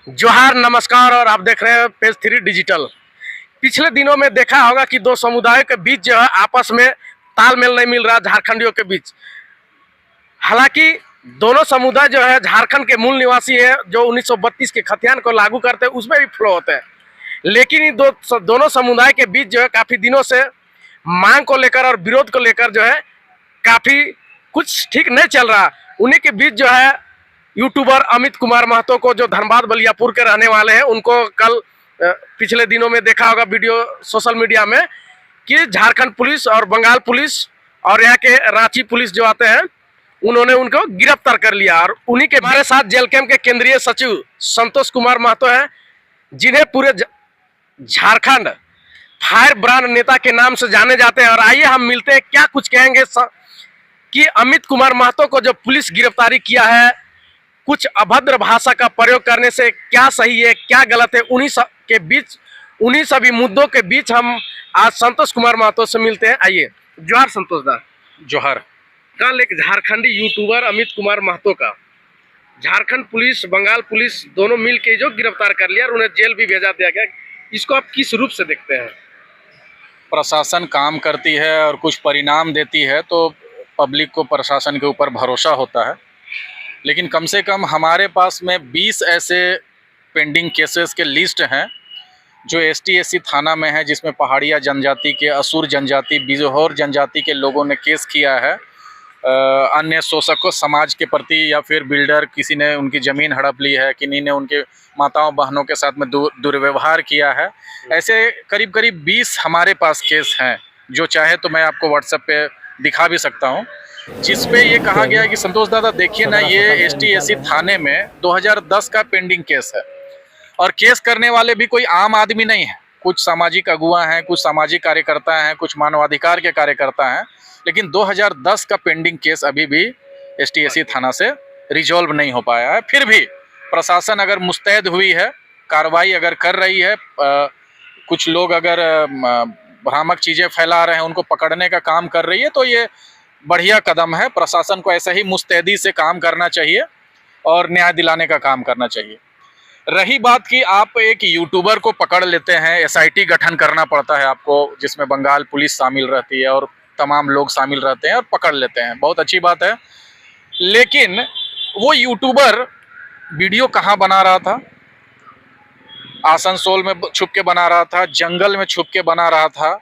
जोहार, नमस्कार। और आप देख रहे हैं पेज 3 डिजिटल। पिछले दिनों में देखा होगा कि दो समुदायों के बीच जो है आपस में तालमेल नहीं मिल रहा झारखंडियों के बीच। हालांकि दोनों समुदाय जो है झारखंड के मूल निवासी है, जो 1932 के खतियान को लागू करते हैं उसमें भी फ्लो होते हैं। लेकिन इन दोनों समुदाय के बीच जो है काफ़ी दिनों से मांग को लेकर और विरोध को लेकर जो है काफ़ी कुछ ठीक नहीं चल रहा। उन्हीं के बीच जो है यूट्यूबर अमित कुमार महतो को, जो धनबाद बलियापुर के रहने वाले हैं, उनको कल पिछले दिनों में देखा होगा वीडियो सोशल मीडिया में कि झारखंड पुलिस और बंगाल पुलिस और यहाँ के रांची पुलिस जो आते हैं उन्होंने उनको गिरफ्तार कर लिया। और उन्हीं के हमारे साथ जेल कैंप के केंद्रीय सचिव संतोष कुमार महतो हैं, जिन्हें पूरे झारखंड फायर ब्रांड नेता के नाम से जाने जाते हैं। और आइए हम मिलते हैं, क्या कुछ कहेंगे कि अमित कुमार महतो को जो पुलिस गिरफ्तारी किया है, कुछ अभद्र भाषा का प्रयोग करने से क्या सही है क्या गलत है, उन्हीं सभी मुद्दों के बीच हम आज संतोष कुमार महतो से मिलते हैं। आइए। जोहार संतोष दा। जोहार। कल एक झारखंडी यूट्यूबर अमित कुमार महतो का झारखंड पुलिस बंगाल पुलिस दोनों मिल के जो गिरफ्तार कर लिया और उन्हें जेल भी भेजा दिया गया, इसको आप किस रूप से देखते हैं? प्रशासन काम करती है और कुछ परिणाम देती है तो पब्लिक को प्रशासन के ऊपर भरोसा होता है। लेकिन कम से कम हमारे पास में 20 ऐसे पेंडिंग केसेस के लिस्ट हैं जो ST/SC थाना में है, जिसमें पहाड़िया जनजाति के, असुर जनजाति, बिजोहर जनजाति के लोगों ने केस किया है। अन्य शोषकों समाज के प्रति, या फिर बिल्डर किसी ने उनकी ज़मीन हड़प ली है, किन्हीं ने उनके माताओं बहनों के साथ में दुर्व्यवहार किया है। ऐसे करीब करीब 20 हमारे पास केस हैं, जो चाहे तो मैं आपको व्हाट्सएप पे दिखा भी सकता हूं, जिस पे ये कहा गया है कि संतोष दादा देखिए ना, ये ST/SC थाने में 2010 का पेंडिंग केस है और केस करने वाले भी कोई आम आदमी नहीं है। कुछ सामाजिक अगुआ हैं, कुछ सामाजिक कार्यकर्ता हैं, कुछ मानवाधिकार के कार्यकर्ता हैं। लेकिन 2010 का पेंडिंग केस अभी भी ST/SC थाना से रिजॉल्व नहीं हो पाया है। फिर भी प्रशासन अगर मुस्तैद हुई है, कार्रवाई अगर कर रही है, कुछ लोग अगर भ्रामक चीज़ें फैला रहे हैं उनको पकड़ने का काम कर रही है, तो ये बढ़िया कदम है। प्रशासन को ऐसे ही मुस्तैदी से काम करना चाहिए और न्याय दिलाने का काम करना चाहिए। रही बात कि आप एक यूट्यूबर को पकड़ लेते हैं, SIT गठन करना पड़ता है आपको, जिसमें बंगाल पुलिस शामिल रहती है और तमाम लोग शामिल रहते हैं और पकड़ लेते हैं, बहुत अच्छी बात है। लेकिन वो यूट्यूबर वीडियो कहाँ बना रहा था? आसनसोल में छुप के बना रहा था, जंगल में छुप के बना रहा था,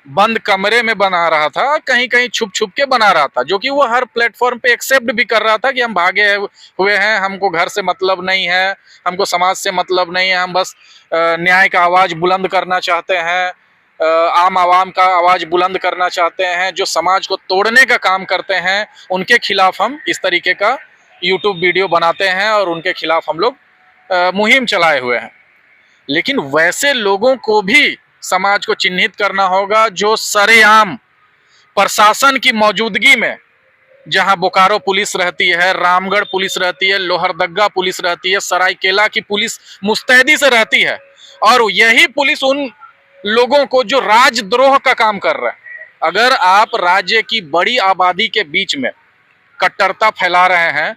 बंद कमरे में बना रहा था, कहीं कहीं छुप छुप के बना रहा था, जो कि वो हर प्लेटफॉर्म पे एक्सेप्ट भी कर रहा था कि हम भागे हुए हैं, हमको घर से मतलब नहीं है, हमको समाज से मतलब नहीं है, हम बस न्याय का आवाज़ बुलंद करना चाहते हैं, आम आवाम का आवाज़ बुलंद करना चाहते हैं, जो समाज को तोड़ने का काम करते हैं उनके खिलाफ हम इस तरीके का यूट्यूब वीडियो बनाते हैं और उनके खिलाफ हम लोग मुहिम चलाए हुए हैं। लेकिन वैसे लोगों को भी समाज को चिन्हित करना होगा जो सरेआम प्रशासन की मौजूदगी में, जहां बोकारो पुलिस रहती है, रामगढ़ पुलिस रहती है, लोहरदगा पुलिस रहती है, सरायकेला की पुलिस मुस्तैदी से रहती है, और यही पुलिस उन लोगों को जो राजद्रोह का काम कर रहा है, अगर आप राज्य की बड़ी आबादी के बीच में कट्टरता फैला रहे हैं,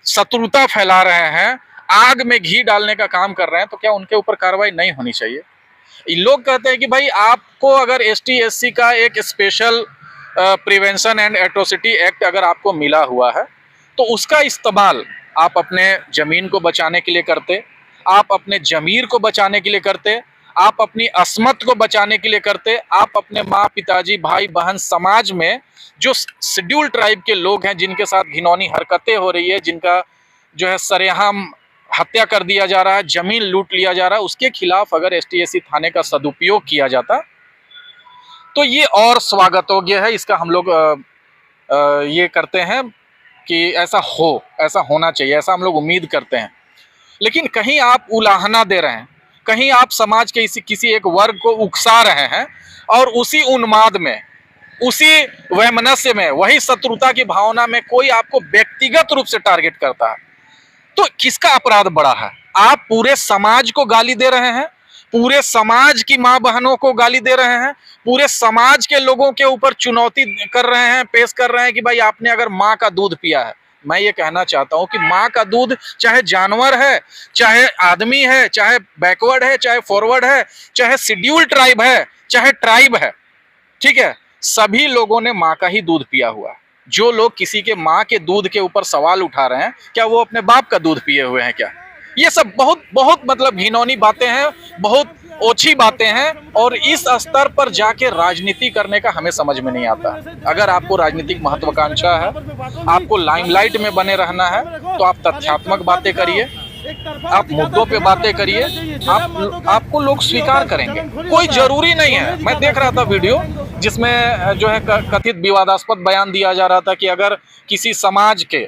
शत्रुता फैला रहे हैं, आग में घी डालने का काम कर रहे हैं, तो क्या उनके ऊपर कार्रवाई नहीं होनी चाहिए? लोग कहते हैं कि भाई आपको अगर ST/SC का एक special prevention and atrocity act अगर आपको मिला हुआ है, तो उसका इस्तेमाल आप अपने ज़मीन को बचाने के लिए करते, आप अपने ज़मीर को बचाने के लिए करते, आप अपनी अस्मत को बचाने के लिए करते, आप अपने माँ पिताजी भाई बहन समाज में जो शेड्यूल ट्राइब के लोग हैं, जिनके साथ घिनौनी हरकतें हो रही है, जिनका जो है सरेआम हत्या कर दिया जा रहा है, जमीन लूट लिया जा रहा है, उसके खिलाफ अगर ST/SC थाने का सदुपयोग किया जाता तो ये और स्वागत योग्य है। इसका हम लोग ये करते हैं कि ऐसा होना चाहिए, ऐसा हम लोग उम्मीद करते हैं। लेकिन कहीं आप उलाहना दे रहे हैं, कहीं आप समाज के किसी एक वर्ग को उकसा रहे हैं, और उसी उन्माद में, उसी वैमनस्य में, वही शत्रुता की भावना में कोई आपको व्यक्तिगत रूप से टारगेट करता है, तो किसका अपराध बड़ा है? आप पूरे समाज को गाली दे रहे हैं, पूरे समाज की माँ बहनों को गाली दे रहे हैं, पूरे समाज के लोगों के ऊपर चुनौती कर रहे हैं, पेश कर रहे हैं कि भाई आपने अगर माँ का दूध पिया है, मैं ये कहना चाहता हूँ कि माँ का दूध चाहे जानवर है, चाहे आदमी है, चाहे बैकवर्ड है, चाहे फॉरवर्ड है, चाहे शेड्यूल ट्राइब है, चाहे ट्राइब है, ठीक है, सभी लोगों ने माँ का ही दूध पिया हुआ है। जो लोग किसी के माँ के दूध के ऊपर सवाल उठा रहे हैं, क्या वो अपने बाप का दूध पिए हुए हैं क्या? ये सब बहुत बहुत मतलब घिनौनी बातें हैं, बहुत ओछी बातें हैं, और इस स्तर पर जाके राजनीति करने का हमें समझ में नहीं आता। अगर आपको राजनीतिक महत्वाकांक्षा है, आपको लाइमलाइट में बने रहना है, तो आप तथ्यात्मक बातें करिए, आप मुद्दों पे बातें करिए, आपको लोग स्वीकार करेंगे। कोई जरूरी नहीं है। मैं देख रहा था वीडियो जिसमें जो है कथित विवादास्पद बयान दिया जा रहा था कि अगर किसी समाज के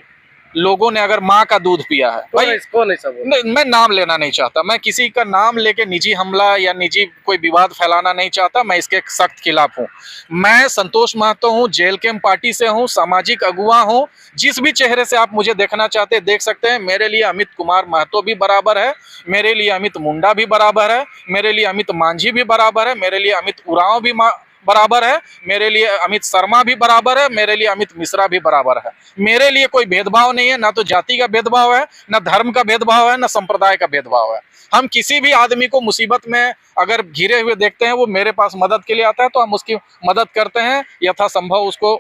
लोगों ने अगर माँ का दूध पिया है, भाई मैं नाम लेना नहीं चाहता, मैं किसी का नाम लेके निजी हमला या निजी कोई विवाद फैलाना नहीं चाहता, मैं इसके सख्त खिलाफ हूँ। मैं संतोष महतो हूँ, जेल कैंप पार्टी से हूँ, सामाजिक अगुवा हूँ। जिस भी चेहरे से आप मुझे देखना चाहते हैं देख सकते हैं। मेरे लिए अमित कुमार महतो भी बराबर है, मेरे लिए अमित मुंडा भी बराबर है, मेरे लिए अमित मांझी भी बराबर है, मेरे लिए अमित उरांव भी बराबर है, मेरे लिए अमित शर्मा भी बराबर है, मेरे लिए अमित मिश्रा भी बराबर है। मेरे लिए कोई भेदभाव नहीं है, ना तो जाति का भेदभाव है, ना धर्म का भेदभाव है, ना संप्रदाय का भेदभाव है। हम किसी भी आदमी को मुसीबत में अगर घिरे हुए देखते हैं, वो मेरे पास मदद के लिए आता है तो हम उसकी मदद करते हैं, यथासंभव उसको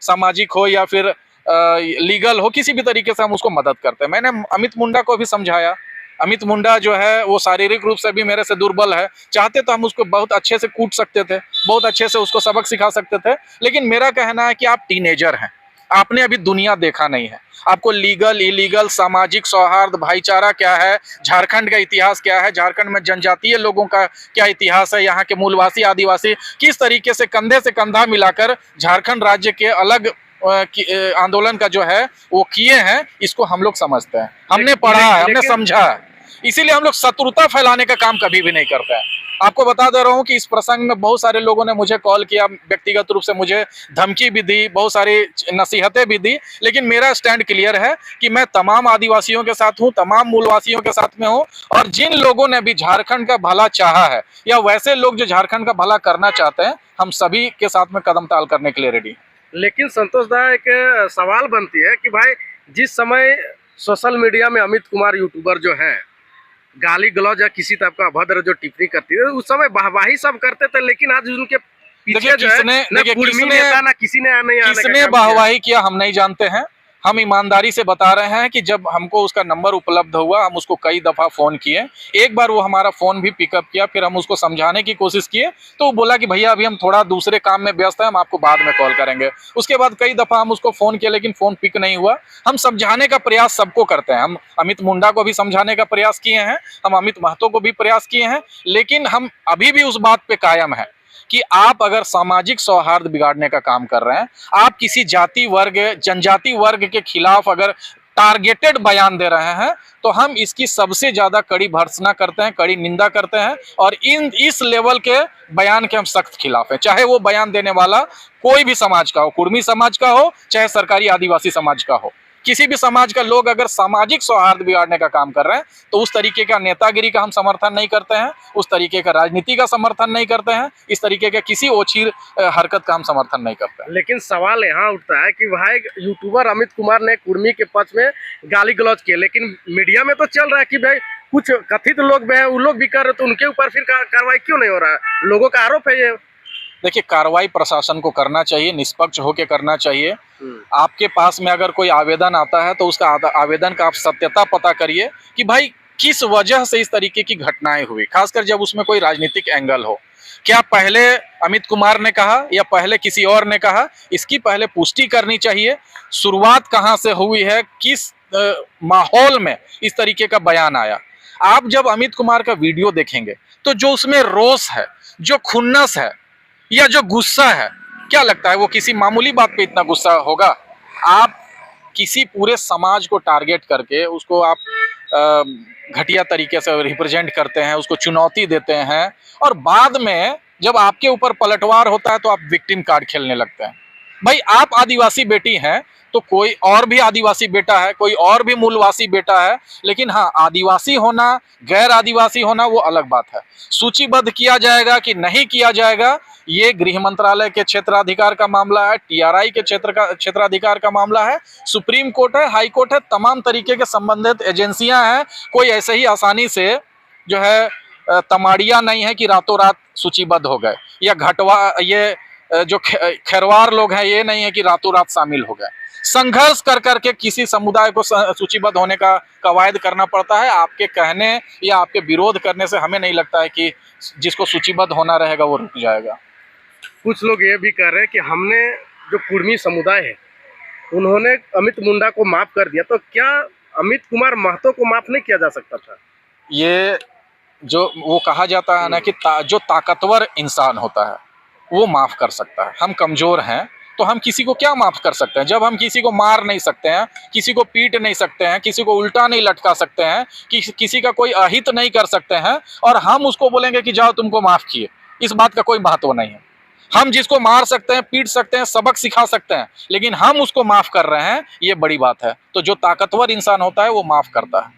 सामाजिक हो या फिर लीगल हो, किसी भी तरीके से हम उसको मदद करते हैं। मैंने अमित मुंडा को भी समझाया। अमित मुंडा जो है वो शारीरिक रूप से भी मेरे से दुर्बल है, चाहते तो हम उसको बहुत अच्छे से कूट सकते थे, बहुत अच्छे से उसको सबक सिखा सकते थे, लेकिन मेरा कहना है कि आप टीनेजर हैं, आपने अभी दुनिया देखा नहीं है, आपको लीगल इलीगल, सामाजिक सौहार्द, भाईचारा क्या है, झारखंड का इतिहास क्या है, झारखंड में जनजातीय लोगों का क्या इतिहास है, यहाँ के मूलवासी आदिवासी किस तरीके से कंधे से कंधा मिलाकर झारखंड राज्य के अलग आंदोलन का जो है वो किए हैं, इसको हम लोग समझते हैं, हमने पढ़ा है, हमने समझा है। इसीलिए हम लोग शत्रुता फैलाने का काम कभी भी नहीं करते हैं। आपको बता दे रहा हूँ कि इस प्रसंग में बहुत सारे लोगों ने मुझे कॉल किया, व्यक्तिगत रूप से मुझे धमकी भी दी, बहुत सारी नसीहतें भी दी, लेकिन मेरा स्टैंड क्लियर है कि मैं तमाम आदिवासियों के साथ हूँ, तमाम मूलवासियों के साथ में हूँ, और जिन लोगों ने भी झारखंड का भला चाहा है या वैसे लोग जो झारखंड का भला करना चाहते हैं, हम सभी के साथ में कदम ताल करने के लिए रेडी हैं। लेकिन संतोष दा, एक सवाल बनती है कि भाई जिस समय सोशल मीडिया में अमित कुमार यूट्यूबर जो है गाली गलौज या किसी टाइप का अभद्र जो टिप्पणी करती है, उस समय वाहवाही सब करते थे, लेकिन आज उनके पीछे जो है ना किसने वाहवाही किया हम नहीं जानते हैं। हम ईमानदारी से बता रहे हैं कि जब हमको उसका नंबर उपलब्ध हुआ, हम उसको कई दफ़ा फ़ोन किए, एक बार वो हमारा फ़ोन भी पिकअप किया, फिर हम उसको समझाने की कोशिश किए तो वो बोला कि भैया अभी हम थोड़ा दूसरे काम में व्यस्त हैं, हम आपको बाद में कॉल करेंगे। उसके बाद कई दफ़ा हम उसको फ़ोन किए लेकिन फ़ोन पिक नहीं हुआ। हम समझाने का प्रयास सबको करते हैं, हम अमित मुंडा को भी समझाने का प्रयास किए हैं, हम अमित महतो को भी प्रयास किए हैं, लेकिन हम अभी भी उस बात पर कायम है कि आप अगर सामाजिक सौहार्द बिगाड़ने का काम कर रहे हैं, आप किसी जाति वर्ग, जनजाति वर्ग के खिलाफ अगर टारगेटेड बयान दे रहे हैं, तो हम इसकी सबसे ज्यादा कड़ी भर्त्सना करते हैं, कड़ी निंदा करते हैं, और इस लेवल के बयान के हम सख्त खिलाफ हैं। चाहे वो बयान देने वाला कोई भी समाज का हो, कुर्मी समाज का हो, चाहे सरकारी आदिवासी समाज का हो, किसी भी समाज का लोग अगर सामाजिक सौहार्द बिगाड़ने का काम कर रहे हैं तो उस तरीके का नेतागिरी का हम समर्थन नहीं करते हैं, उस तरीके का राजनीति का समर्थन नहीं करते हैं, इस तरीके के किसी ओछी हरकत का हम समर्थन नहीं करते हैं। लेकिन सवाल यहाँ उठता है कि भाई यूट्यूबर अमित कुमार ने कुर्मी के पक्ष में गाली गलौज किए, लेकिन मीडिया में तो चल रहा है कि भाई कुछ कथित लोग भी हैं, वो लोग भी कर रहे, तो उनके ऊपर फिर कार्रवाई क्यों नहीं हो रहा है? लोगों का आरोप है ये। देखिए, कार्रवाई प्रशासन को करना चाहिए, निष्पक्ष होकर करना चाहिए। आपके पास में अगर कोई आवेदन आता है तो उसका आवेदन का आप सत्यता पता करिए कि भाई किस वजह से इस तरीके की घटनाएं हुई, खासकर जब उसमें कोई राजनीतिक एंगल हो। क्या पहले अमित कुमार ने कहा या पहले किसी और ने कहा, इसकी पहले पुष्टि करनी चाहिए। शुरुआत कहाँ से हुई है, किस माहौल में इस तरीके का बयान आया। आप जब अमित कुमार का वीडियो देखेंगे तो जो उसमें रोष है, जो खुन्नस है या जो गुस्सा है, क्या लगता है वो किसी मामूली बात पे इतना गुस्सा होगा? आप किसी पूरे समाज को टारगेट करके उसको आप घटिया तरीके से रिप्रेजेंट करते हैं, उसको चुनौती देते हैं, और बाद में जब आपके ऊपर पलटवार होता है तो आप विक्टिम कार्ड खेलने लगते हैं। भाई आप आदिवासी बेटी हैं तो कोई और भी आदिवासी बेटा है, कोई और भी मूलवासी बेटा है, लेकिन हाँ आदिवासी होना गैर आदिवासी होना वो अलग बात है। सूचीबद्ध किया जाएगा कि नहीं किया जाएगा ये गृह मंत्रालय के क्षेत्राधिकार का मामला है, टीआरआई के क्षेत्राधिकार का मामला है, सुप्रीम कोर्ट है, हाई कोर्ट है, तमाम तरीके के संबंधित एजेंसियां हैं। कोई ऐसे ही आसानी से जो है तमाड़िया नहीं है कि रातों रात सूचीबद्ध हो गए, या जो खैरवार लोग हैं ये नहीं है कि रातों रात शामिल हो गए। संघर्ष कर करके किसी समुदाय को सूचीबद्ध होने का कवायद करना पड़ता है। आपके कहने या आपके विरोध करने से हमें नहीं लगता है कि जिसको सूचीबद्ध होना रहेगा वो रुक जाएगा। कुछ लोग ये भी कह रहे हैं कि हमने जो कुर्मी समुदाय है उन्होंने अमित मुंडा को माफ कर दिया, तो क्या अमित कुमार महतो को माफ नहीं किया जा सकता था? ये जो वो कहा जाता है ना कि जो ताकतवर इंसान होता है वो माफ कर सकता है। हम कमजोर हैं तो हम किसी को क्या माफ कर सकते हैं? जब हम किसी को मार नहीं सकते हैं, किसी को पीट नहीं सकते हैं, किसी को उल्टा नहीं लटका सकते हैं, किसी का कोई अहित नहीं कर सकते हैं, और हम उसको बोलेंगे कि जाओ तुमको माफ किए, इस बात का कोई महत्व नहीं है। हम जिसको मार सकते हैं, पीट सकते हैं, सबक सिखा सकते हैं, लेकिन हम उसको माफ कर रहे हैं, ये बड़ी बात है। तो जो ताकतवर इंसान होता है वो माफ करता है।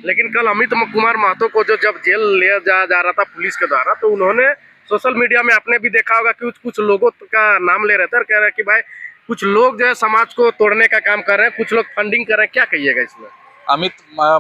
लेकिन कल अमित कुमार महतो को जब जेल ले जा रहा था पुलिस के द्वारा, तो उन्होंने सोशल मीडिया में आपने भी देखा होगा कि कुछ लोगों का नाम ले रहे थे और कह रहे हैं कि भाई कुछ लोग जो है समाज को तोड़ने का काम कर रहे हैं, कुछ लोग फंडिंग कर रहे हैं, क्या कहिएगा इसमें? अमित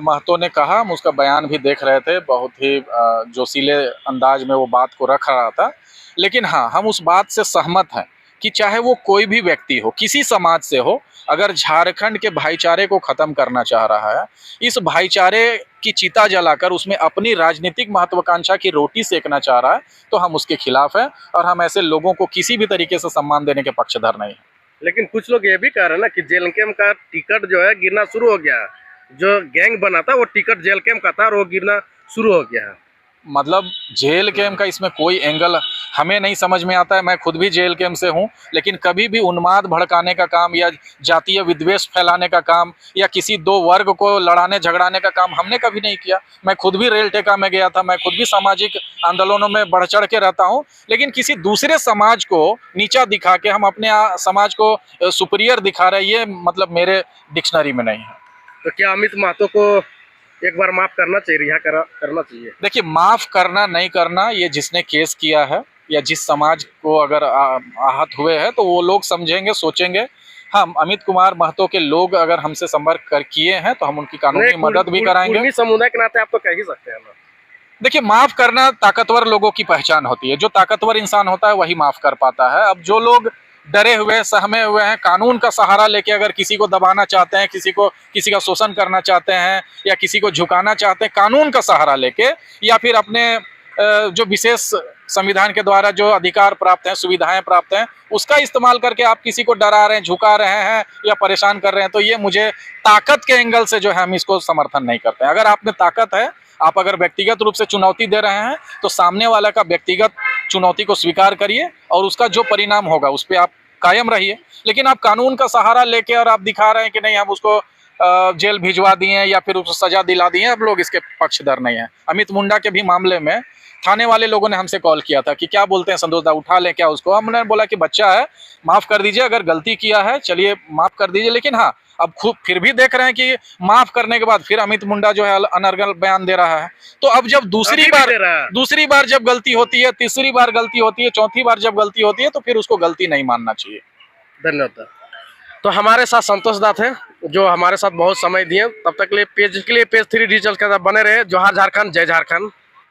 महतो ने कहा, हम उसका बयान भी देख रहे थे, बहुत ही जोशीले अंदाज में वो बात को रख रहा था। लेकिन हाँ, हम उस बात से सहमत हैं कि चाहे वो कोई भी व्यक्ति हो, किसी समाज से हो, अगर झारखंड के भाईचारे को ख़त्म करना चाह रहा है, इस भाईचारे की चिता जलाकर उसमें अपनी राजनीतिक महत्वाकांक्षा की रोटी सेकना चाह रहा है, तो हम उसके खिलाफ हैं और हम ऐसे लोगों को किसी भी तरीके से सम्मान देने के पक्षधर नहीं हैं। लेकिन कुछ लोग ये भी कह रहे हैं ना कि जेल कैंप का टिकट जो है गिरना शुरू हो गया, जो गैंग बना था वो टिकट जेल कैंप का था और वो गिरना शुरू हो गया है। मतलब जेल कैंप का इसमें कोई एंगल हमें नहीं समझ में आता है। मैं खुद भी जेल कैंप से हूं, लेकिन कभी भी उन्माद भड़काने का काम या जातीय विद्वेष फैलाने का काम या किसी दो वर्ग को लड़ाने झगड़ाने का काम हमने कभी नहीं किया। मैं खुद भी रेल टेका में गया था, मैं खुद भी सामाजिक आंदोलनों में बढ़ चढ़ के रहता हूं, लेकिन किसी दूसरे समाज को नीचा दिखा के हम अपने समाज को सुपीरियर दिखा रहे, ये मतलब मेरे डिक्शनरी में नहीं है। तो क्या अमित महतो को एक बार माफ करना चाहिए, रिहा करना चाहिए? देखिए, माफ करना नहीं करना ये जिसने केस किया है या जिस समाज को अगर आहत हुए हैं तो वो लोग समझेंगे, सोचेंगे। हम अमित कुमार महतो के लोग अगर हमसे संपर्क किए हैं तो हम उनकी कानूनी मदद भी कराएंगे। समुदाय के नाते आप तो कह ही सकते हैं ना। देखिए, माफ करना ताकतवर लोगों की पहचान होती है। जो ताकतवर इंसान होता है वही माफ कर पाता है। अब जो लोग डरे हुए, सहमे हुए हैं, कानून का सहारा लेके अगर किसी को दबाना चाहते हैं, किसी का शोषण करना चाहते हैं या किसी को झुकाना चाहते हैं कानून का सहारा लेके, या फिर अपने जो विशेष संविधान के द्वारा जो अधिकार प्राप्त हैं, सुविधाएं प्राप्त हैं, उसका इस्तेमाल करके आप किसी को डरा रहे हैं, झुका रहे हैं या परेशान कर रहे हैं, तो ये मुझे ताकत के एंगल से जो है हम इसको समर्थन नहीं करते हैं। अगर आप में ताकत है, आप अगर व्यक्तिगत रूप से चुनौती दे रहे हैं, तो सामने वाला का व्यक्तिगत चुनौती को स्वीकार करिए और उसका जो परिणाम होगा उस पर आप कायम रहिए। लेकिन आप कानून का सहारा लेके और आप दिखा रहे हैं कि नहीं हम उसको जेल भिजवा दिए या फिर उसको सजा दिला दिए, अब लोग इसके पक्षधर नहीं है। अमित मुंडा के भी मामले में थाने वाले लोगों ने हमसे कॉल किया था कि क्या बोलते हैं संतोष दा, उठा ले क्या उसको? हमने बोला कि बच्चा है, माफ़ कर दीजिए, अगर गलती किया है चलिए माफ़ कर दीजिए। लेकिन हाँ, अब खुद फिर भी देख रहे हैं कि माफ़ करने के बाद फिर अमित मुंडा जो है अनर्गल बयान दे रहा है। तो अब जब दूसरी बार जब गलती होती है, तीसरी बार गलती होती है, चौथी बार जब गलती होती है, तो फिर उसको गलती नहीं मानना चाहिए। धन्यवाद। तो हमारे साथ संतोष दा थे जो हमारे साथ बहुत समय दिए। तब तक के लिए पेज 3 डिजिटल के साथ बने रहे। जोहार झारखंड, जय झारखंड।